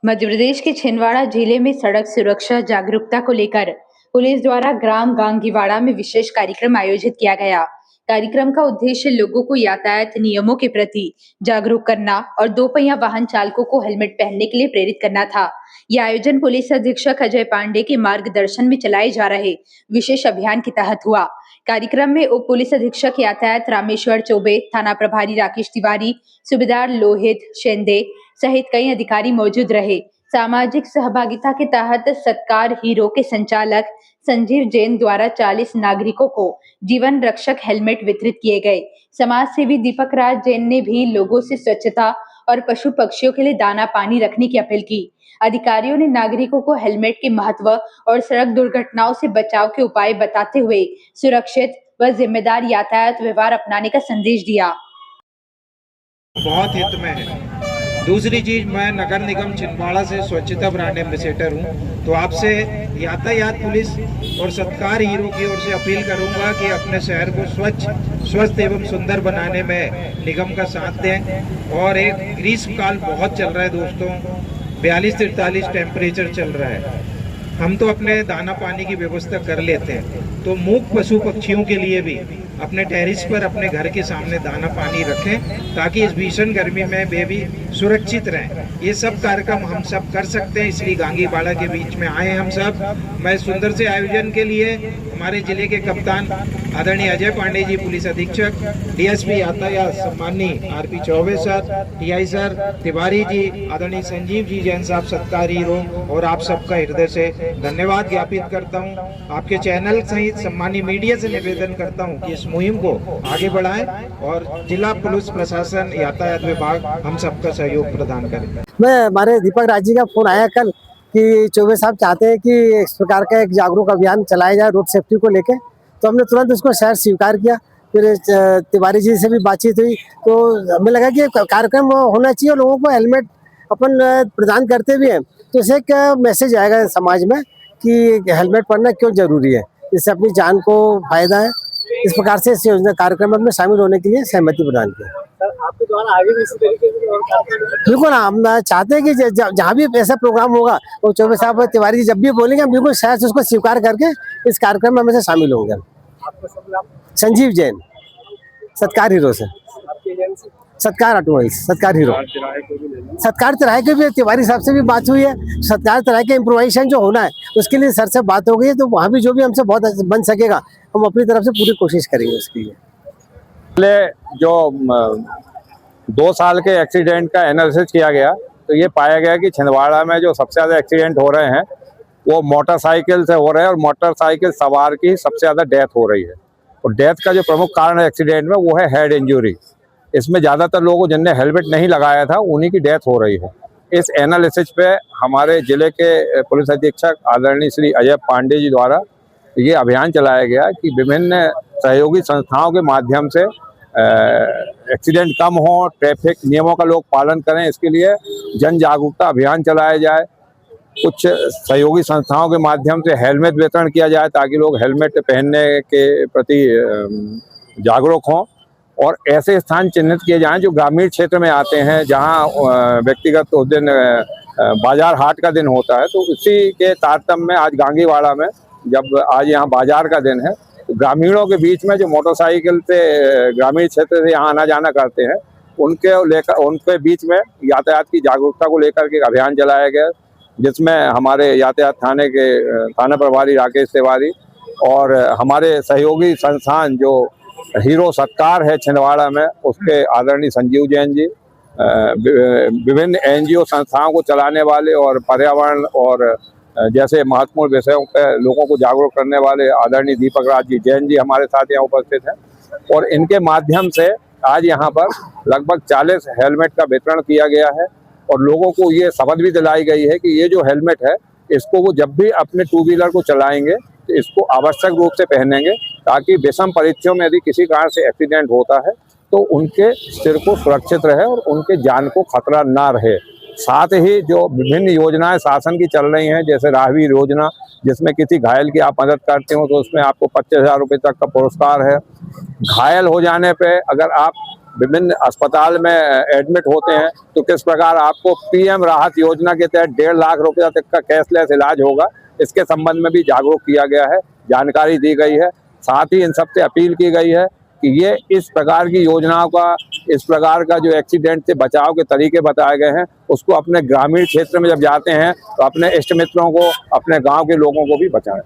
मध्य प्रदेश के छिंदवाड़ा जिले में सड़क सुरक्षा जागरूकता को लेकर पुलिस द्वारा ग्राम गांगीवाड़ा में विशेष कार्यक्रम आयोजित किया गया। कार्यक्रम का उद्देश्य लोगों को यातायात नियमों के प्रति जागरूक करना और दोपहिया वाहन चालकों को हेलमेट पहनने के लिए प्रेरित करना था। यह आयोजन पुलिस अधीक्षक अजय पांडे के मार्गदर्शन में चलाए जा रहे विशेष अभियान के तहत हुआ। कार्यक्रम में उप पुलिस अधीक्षक यातायात रामेश्वर चौबे, थाना प्रभारी राकेश तिवारी, सूबेदार लोहित शेंदे सहित कई अधिकारी मौजूद रहे। सामाजिक सहभागिता के तहत सत्कार हीरो के संचालक संजीव जैन द्वारा 40 नागरिकों को जीवन रक्षक हेलमेट वितरित किए गए। समाज सेवी दीपक राज जैन ने भी लोगों से स्वच्छता और पशु पक्षियों के लिए दाना पानी रखने की अपील की। अधिकारियों ने नागरिकों को हेलमेट के महत्व और सड़क दुर्घटनाओं से बचाव के उपाय बताते हुए सुरक्षित व जिम्मेदार यातायात व्यवहार अपनाने का संदेश दिया। बहुत हित में है। दूसरी चीज, मैं नगर निगम छिंदवाड़ा से स्वच्छता ब्रांड एम्बेसडर हूँ, तो आपसे यातायात पुलिस और सत्कार हीरो की ओर से अपील करूँगा कि अपने शहर को स्वस्थ एवं सुंदर बनाने में निगम का साथ दें। और एक ग्रीष्म काल बहुत चल रहा है दोस्तों, 42-43 टेम्परेचर चल रहा है। हम तो अपने दाना पानी की व्यवस्था कर लेते हैं, तो मूक पशु पक्षियों के लिए भी अपने टेरिस पर अपने घर के सामने दाना पानी रखें, ताकि इस भीषण गर्मी में वे भी सुरक्षित रहें। ये सब कार्यक्रम हम सब कर सकते हैं, इसलिए गांगीवाड़ा के बीच में आए हम सब। मैं सुंदर से आयोजन के लिए हमारे जिले के कप्तान आदरणीय अजय पांडे जी, पुलिस अधीक्षक, डीएसपी यातायात सम्माननीय RP Chaube sir, TI sir Tiwari ji, आदरणीय संजीव जी जैन साहब सत्कार हीरो, और आप सबका हृदय से धन्यवाद ज्ञापित करता हूं। आपके चैनल सहित सम्मानीय मीडिया से निवेदन करता हूं कि इस मुहिम को आगे बढ़ाएं और जिला पुलिस प्रशासन, यातायात विभाग हम सबका सहयोग प्रदान करें। मैं हमारे दीपक राज जी का फोन आया कल कि चौबे साहब चाहते हैं कि इस प्रकार का एक जागरूक अभियान चलाया जाए रोड सेफ्टी को लेके, तो हमने तुरंत उसको शहर स्वीकार किया। फिर तिवारी जी से भी बातचीत हुई, तो हमें लगा कि कार्यक्रम होना चाहिए और लोगों को हेलमेट अपन प्रदान करते भी हैं, तो इससे एक मैसेज आएगा समाज में कि हेलमेट पहनना क्यों जरूरी है, इससे अपनी जान को फायदा है। इस प्रकार से इस योजना कार्यक्रम में शामिल होने के लिए सहमति प्रदान की। आपके द्वारा आगे भी इसी तरीके से बिल्कुल, हम चाहते हैं कि जहाँ भी ऐसा प्रोग्राम होगा, वो चौबे साहब तिवारी जी जब भी बोलेंगे, हम बिल्कुल शहर से उसको स्वीकार करके इस कार्यक्रम में हमेशा शामिल होंगे। संजीव जैन, सत्कार हीरो से, सत्कार ऑटोमोबाइल्स, सत्कार हीरो। सत्कार तिराहे के भी तिवारी साहब से भी बात हुई है। सत्कार तिराहे के इम्प्रोवाइजेशन जो होना है उसके लिए सर से बात हो गई है, तो वहाँ भी जो भी हमसे बहुत बन सकेगा हम अपनी तरफ से पूरी कोशिश करेंगे उसके लिए। पहले जो 2 साल के एक्सीडेंट का एनालिसिस किया गया, तो ये पाया गया कि छिंदवाड़ा में जो सबसे ज़्यादा एक्सीडेंट हो रहे हैं वो मोटरसाइकिल से हो रहे हैं, और मोटरसाइकिल सवार की सबसे ज़्यादा डेथ हो रही है। और डेथ का जो प्रमुख कारण है एक्सीडेंट में वो है हेड इंजरी। इसमें ज़्यादातर लोगों जिनने हेलमेट नहीं लगाया था उन्हीं की डेथ हो रही है। इस एनालिसिस पे हमारे जिले के पुलिस अधीक्षक आदरणीय श्री अजय पांडे जी द्वारा ये अभियान चलाया गया कि विभिन्न सहयोगी संस्थाओं के माध्यम से एक्सीडेंट कम हो, ट्रैफिक नियमों का लोग पालन करें, इसके लिए जन जागरूकता अभियान चलाया जाए। कुछ सहयोगी संस्थाओं के माध्यम से हेलमेट वितरण किया जाए ताकि लोग हेलमेट पहनने के प्रति जागरूक हों, और ऐसे स्थान चिन्हित किए जाएं जो ग्रामीण क्षेत्र में आते हैं, जहां व्यक्तिगत उस दिन बाजार हाट का दिन होता है। तो उसी के तारतम्य में आज गांगीवाड़ा में, जब आज यहाँ बाजार का दिन है, तो ग्रामीणों के बीच में जो मोटरसाइकिल से ग्रामीण क्षेत्र से यहाँ आना जाना करते हैं, उनके बीच में यातायात की जागरूकता को लेकर के अभियान चलाया गया, जिसमें हमारे यातायात थाने के थाना प्रभारी राकेश तिवारी और हमारे सहयोगी संस्थान जो हीरो सत्कार है छिंदवाड़ा में, उसके आदरणीय संजीव जैन जी, विभिन्न एनजीओ संस्थाओं को चलाने वाले और पर्यावरण और जैसे महत्वपूर्ण विषयों पर लोगों को जागरूक करने वाले आदरणीय दीपक राज जी जैन जी हमारे साथ यहाँ उपस्थित हैं, और इनके माध्यम से आज यहाँ पर लगभग 40 हेलमेट का वितरण किया गया है। और लोगों को ये शपथ भी दिलाई गई है कि ये जो हेलमेट है, इसको वो जब भी अपने 2 व्हीलर को चलाएंगे तो इसको आवश्यक रूप से पहनेंगे, ताकि विषम परिस्थितियों में यदि किसी कारण से एक्सीडेंट होता है तो उनके सिर को सुरक्षित रहे और उनके जान को खतरा ना रहे। साथ ही जो विभिन्न योजनाएं शासन की चल रही हैं, जैसे राहवीर योजना, जिसमें किसी घायल की आप मदद करते हो तो उसमें आपको 25,000 रुपये तक का पुरस्कार है। घायल हो जाने पे अगर आप विभिन्न अस्पताल में एडमिट होते हैं तो किस प्रकार आपको पीएम राहत योजना के तहत 1.5 लाख रुपया तक का कैशलेस इलाज होगा, इसके संबंध में भी जागरूक किया गया है, जानकारी दी गई है। साथ ही इन सबसे अपील की गई है कि ये इस प्रकार की योजनाओं का, इस प्रकार का जो एक्सीडेंट से बचाव के तरीके बताए गए हैं उसको अपने ग्रामीण क्षेत्र में जब जाते हैं तो अपने इष्ट मित्रों को, अपने गांव के लोगों को भी बचाएं।